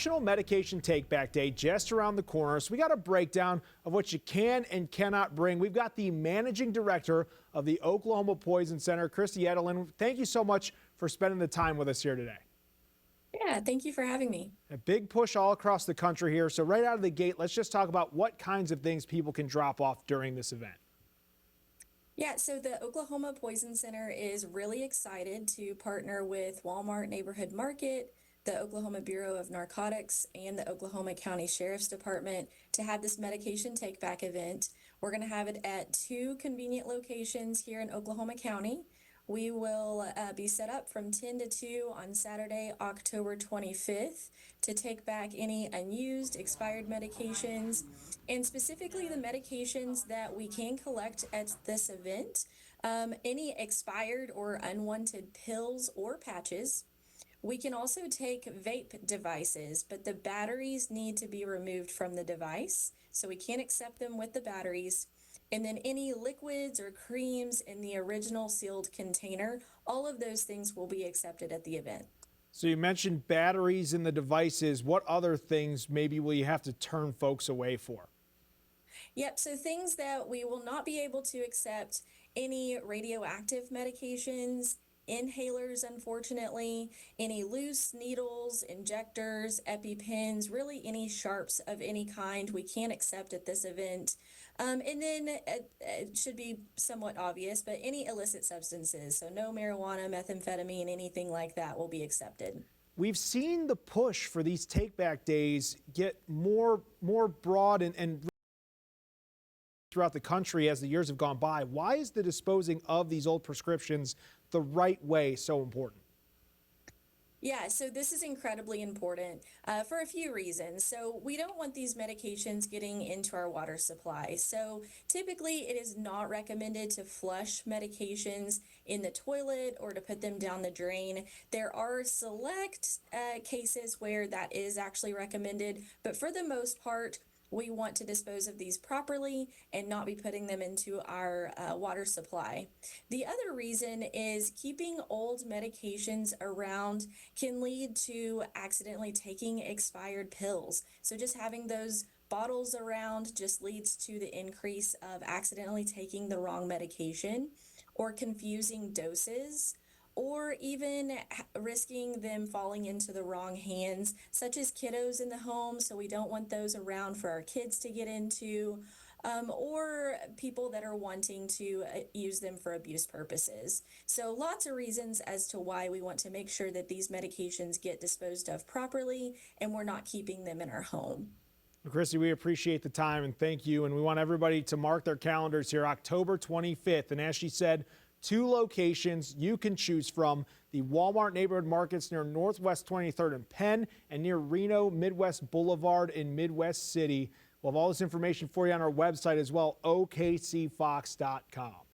National Medication Take Back Day just around the corner, so we got a breakdown of what you can and cannot bring. We've got the managing director of the Oklahoma Poison Center, Christy Edelin. Thank you so much for spending the time with us here today. Yeah, thank you for having me. A big push all across the country here. So right out of the gate, let's just talk about what kinds of things people can drop off during this event. Yeah, so the Oklahoma Poison Center is really excited to partner with Walmart Neighborhood Market, the Oklahoma Bureau of Narcotics, and the Oklahoma County Sheriff's Department to have this medication take back event. We're going to have it at 2 convenient locations here in Oklahoma County. We will be set up from 10 to 2 on Saturday, October 25th to take back any unused, expired medications, and specifically the medications that we can collect at this event. Any expired or unwanted pills or patches. We can also take vape devices, but the batteries need to be removed from the device, so we can't accept them with the batteries. And then any liquids or creams in the original sealed container, all of those things will be accepted at the event. So you mentioned batteries in the devices. What other things maybe will you have to turn folks away for? Yep, so things that we will not be able to accept: any radioactive medications, inhalers, unfortunately, any loose needles, injectors, EpiPens, really any sharps of any kind we can't accept at this event. And then it should be somewhat obvious, but any illicit substances, so no marijuana, methamphetamine, anything like that will be accepted. We've seen the push for these take-back days get more broad and throughout the country as the years have gone by. Why is the disposing of these old prescriptions the right way so important? Yeah, so this is incredibly important for a few reasons. So we don't want these medications getting into our water supply. So typically it is not recommended to flush medications in the toilet or to put them down the drain. There are select cases where that is actually recommended, but for the most part, we want to dispose of these properly and not be putting them into our water supply. The other reason is keeping old medications around can lead to accidentally taking expired pills. So just having those bottles around just leads to the increase of accidentally taking the wrong medication or confusing doses, or even risking them falling into the wrong hands, such as kiddos in the home, so we don't want those around for our kids to get into, or people that are wanting to use them for abuse purposes. So lots of reasons as to why we want to make sure that these medications get disposed of properly and we're not keeping them in our home. Well, Christy, we appreciate the time and thank you. And we want everybody to mark their calendars here, October 25th. And as she said, 2 locations you can choose from: the Walmart Neighborhood Markets near Northwest 23rd and Penn, and near Reno Midwest Boulevard in Midwest City. We'll have all this information for you on our website as well, okcfox.com.